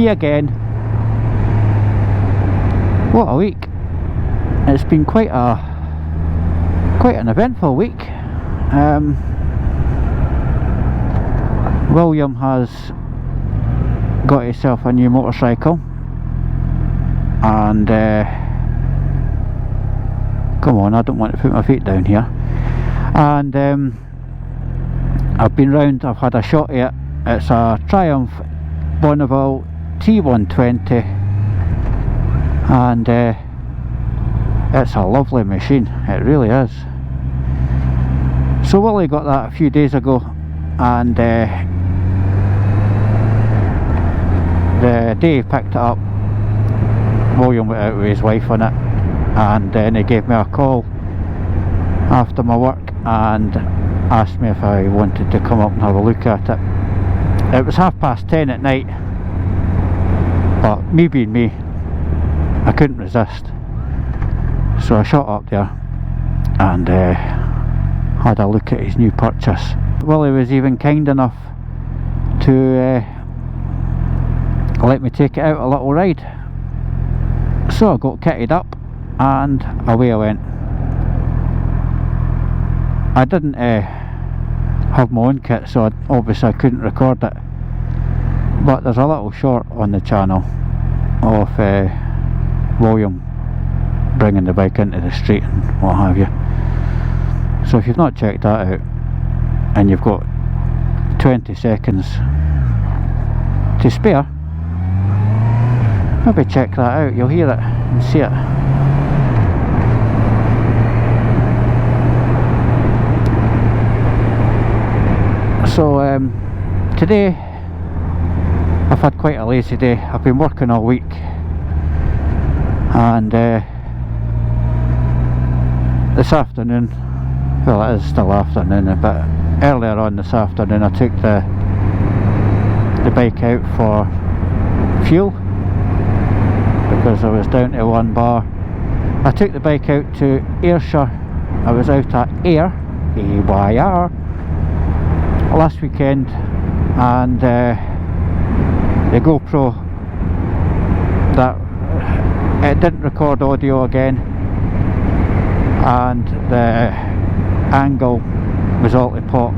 me again. What a week. It's been quite an eventful week. William has got himself a new motorcycle, and come on, I don't want to put my feet down here. And I've been round, I've had a shot at it. It's a Triumph Bonneville T120, and it's a lovely machine, it really is. So Willie got that a few days ago, and the day he picked it up, William went out with his wife on it, and then he gave me a call after my work and asked me if I wanted to come up and have a look at it. It was 10:30 at night, but me being me, I couldn't resist, so I shot up there and had a look at his new purchase. Willie was even kind enough to let me take it out a little ride, so I got kitted up and away I went. I didn't have my own kit, so obviously I couldn't record it, but there's a little short on the channel of William bringing the bike into the street and what have you. So if you've not checked that out and you've got 20 seconds to spare, maybe check that out, you'll hear it and see it. So today I've had quite a lazy day. I've been working all week, and this afternoon, well, it is still afternoon, but earlier on this afternoon I took the bike out for fuel because I was down to 1 bar. I took the bike out to Ayrshire. I was out at Ayr, A-Y-R, last weekend, and the GoPro, that it didn't record audio again, and the angle was all to pot,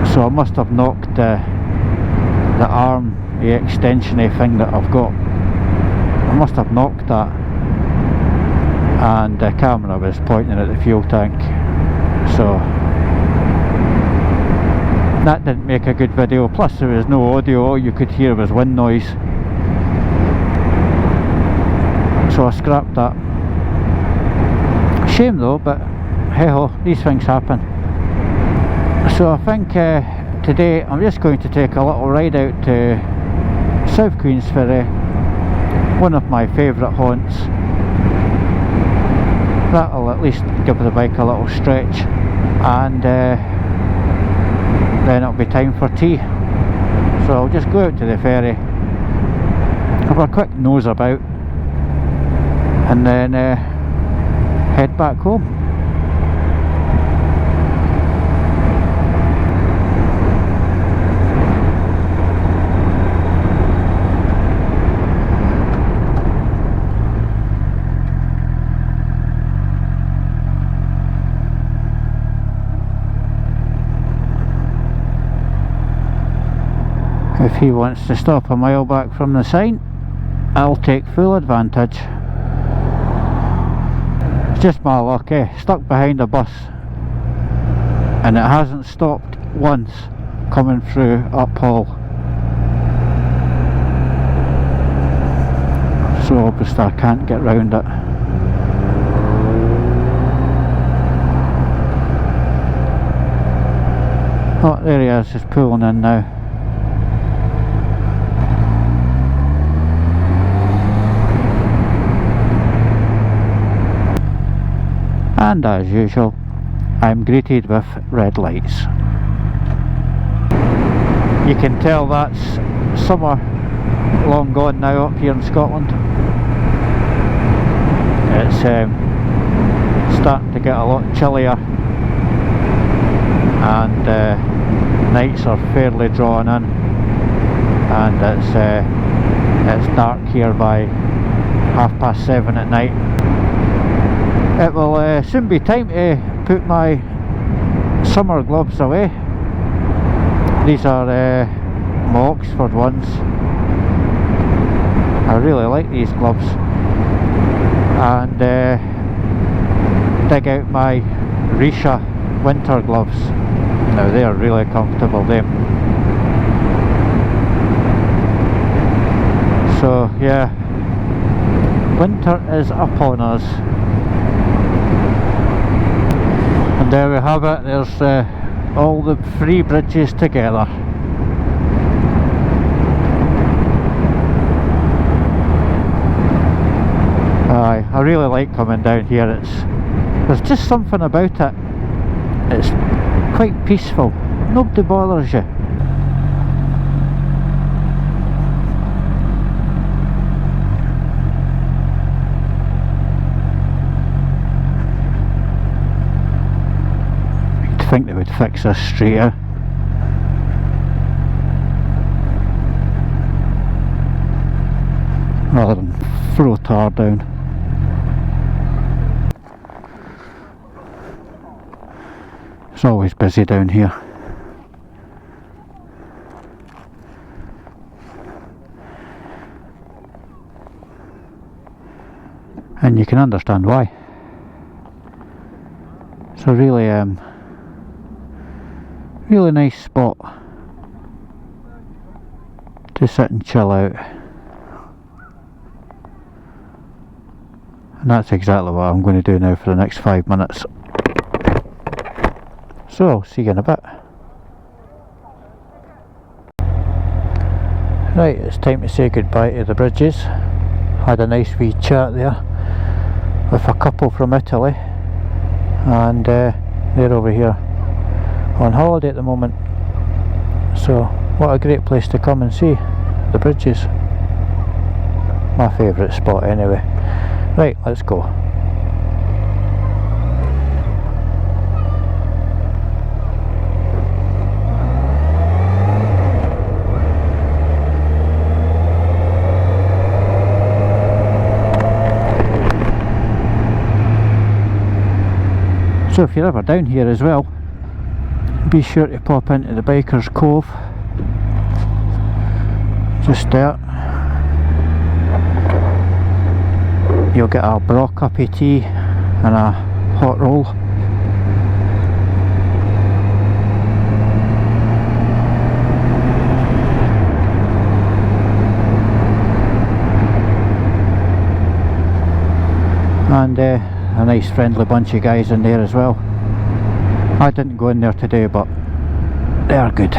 so I must have knocked the arm, the extension-y thing that I've got, I must have knocked that, and the camera was pointing at the fuel tank, so that didn't make a good video. Plus there was no audio, all you could hear was wind noise, so I scrapped that. Shame though, but hey ho, these things happen. So I think today I'm just going to take a little ride out to South Queensferry, one of my favourite haunts. That'll at least give the bike a little stretch, and then it'll be time for tea. So I'll just go out to the ferry, have a quick nose about, and then head back home. If he wants to stop a mile back from the sign, I'll take full advantage. It's just my luck, stuck behind a bus, and it hasn't stopped once coming through Uphall, so obviously I can't get round it. Oh, there he is, he's pulling in now. And as usual, I'm greeted with red lights. You can tell that's summer long gone now up here in Scotland. It's starting to get a lot chillier, and nights are fairly drawn in. and it's dark here by 7:30 at night. It will soon be time to put my summer gloves away. These are my Oxford ones. I really like these gloves. And dig out my Risha winter gloves. Now they are really comfortable, them. So yeah, winter is upon us. And there we have it, there's all the three bridges together. I really like coming down here. There's just something about it. It's quite peaceful. Nobody bothers you. You'd think they would fix this straight out. Rather than throw tar down. It's always busy down here. And you can understand why. It's a really really nice spot to sit and chill out. And that's exactly what I'm going to do now for the next 5 minutes. So I'll see you in a bit. Right, it's time to say goodbye to the bridges. Had a nice wee chat there with a couple from Italy, and they're over here on holiday at the moment. So what a great place to come and see the bridges. My favourite spot anyway. Right, let's go. So if you're ever down here as well, be sure to pop into the Bikers Cove, just there. You'll get a braw cup of tea and a hot roll. And a nice friendly bunch of guys in there as well. I didn't go in there today, but they are good.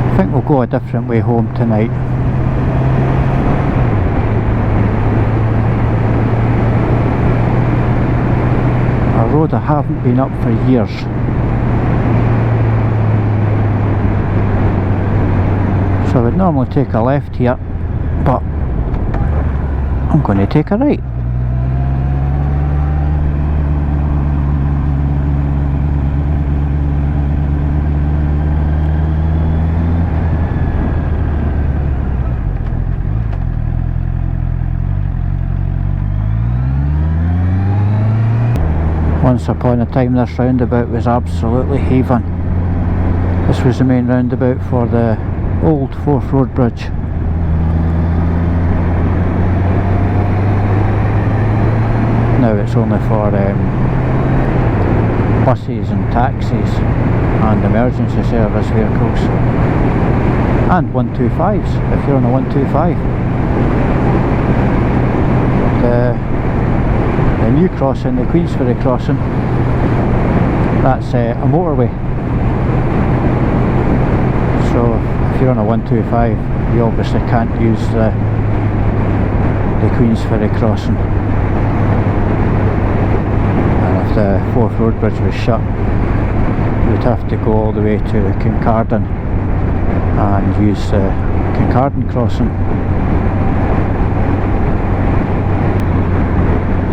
I think we'll go a different way home tonight. A road I haven't been up for years. So I would normally take a left here, but I'm going to take a right. Once upon a time this roundabout was absolutely heaving. This was the main roundabout for the old Forth Road Bridge. Now it's only for buses and taxis and emergency service vehicles, and 125s if you're on a 125. The new crossing, the Queensferry crossing, that's a motorway. So if you're on a 125, you obviously can't use the Queensferry crossing. And if the Forth Road Bridge was shut, you would have to go all the way to Kincardine and use the Kincardine crossing.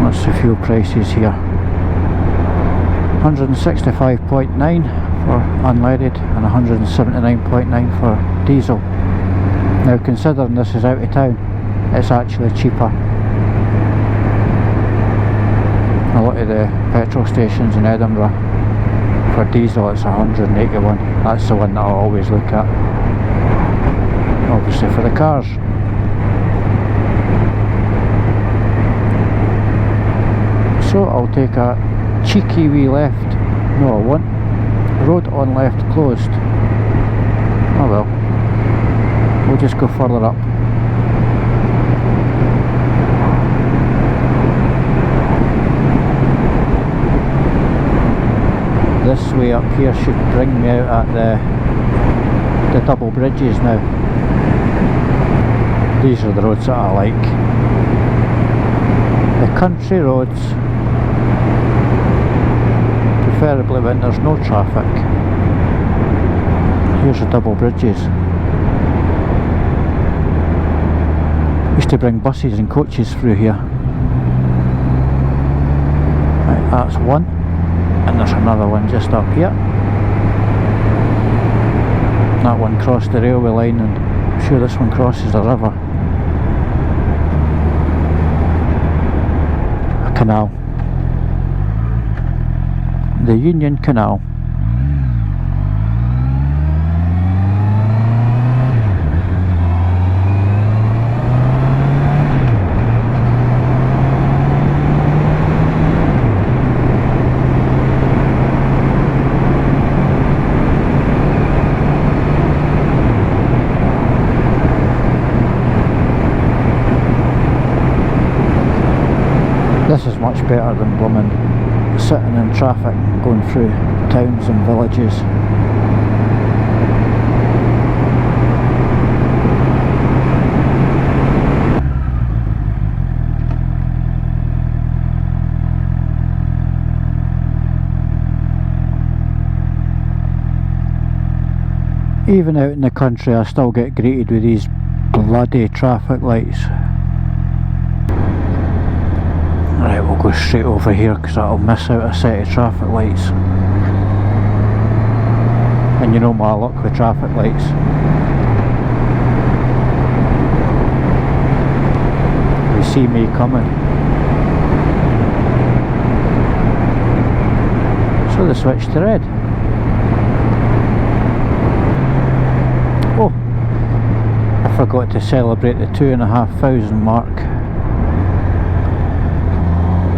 What's the fuel prices here? 165.9 for unleaded and 179.9 for diesel. Now, considering this is out of town, it's actually cheaper. A lot of the petrol stations in Edinburgh, for diesel it's 181. That's the one that I always look at, obviously for the cars. So I'll take a cheeky wee left. No, I won't. Road on left closed. Oh well, we'll just go further up. This way up here should bring me out at the double bridges now. These are the roads that I like. The country roads, preferably when there's no traffic. Here's the double bridges. Used to bring buses and coaches through here. Right, that's one. And there's another one just up here. That one crossed the railway line, and I'm sure this one crosses the river. A canal. The Union Canal. This is much better than blooming sitting in traffic going through towns and villages. Even out in the country I still get greeted with these bloody traffic lights. Right, we'll go straight over here because that'll miss out a set of traffic lights. And you know my luck with traffic lights. You see me coming. So they switched to red. Oh, I forgot to celebrate the 2,500 mark.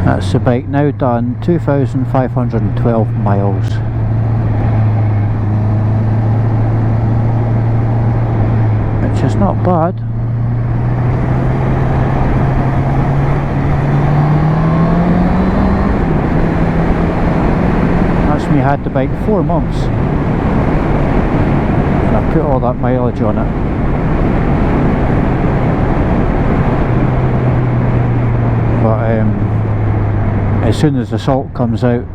That's the bike now done 2,512 miles. Which is not bad. That's me had the bike 4 months. And I put all that mileage on it. But as soon as the salt comes out,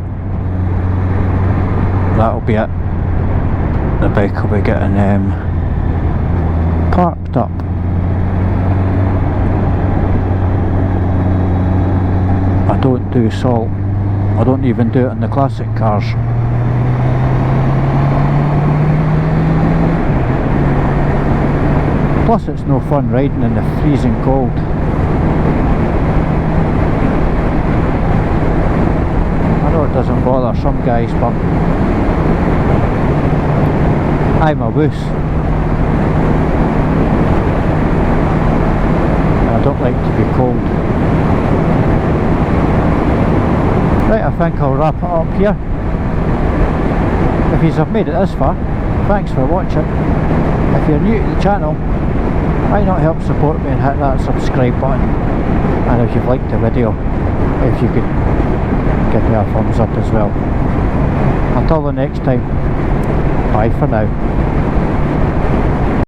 that'll be it. The bike will be getting parked up. I don't do salt. I don't even do it in the classic cars. Plus it's no fun riding in the freezing cold. It doesn't bother some guys, but I'm a wuss. I don't like to be cold. Right, I think I'll wrap it up here. If you have made it this far, thanks for watching. If you're new to the channel, why not help support me and hit that subscribe button? And if you've liked the video, if you could give me a thumbs up as well. Until the next time, bye for now.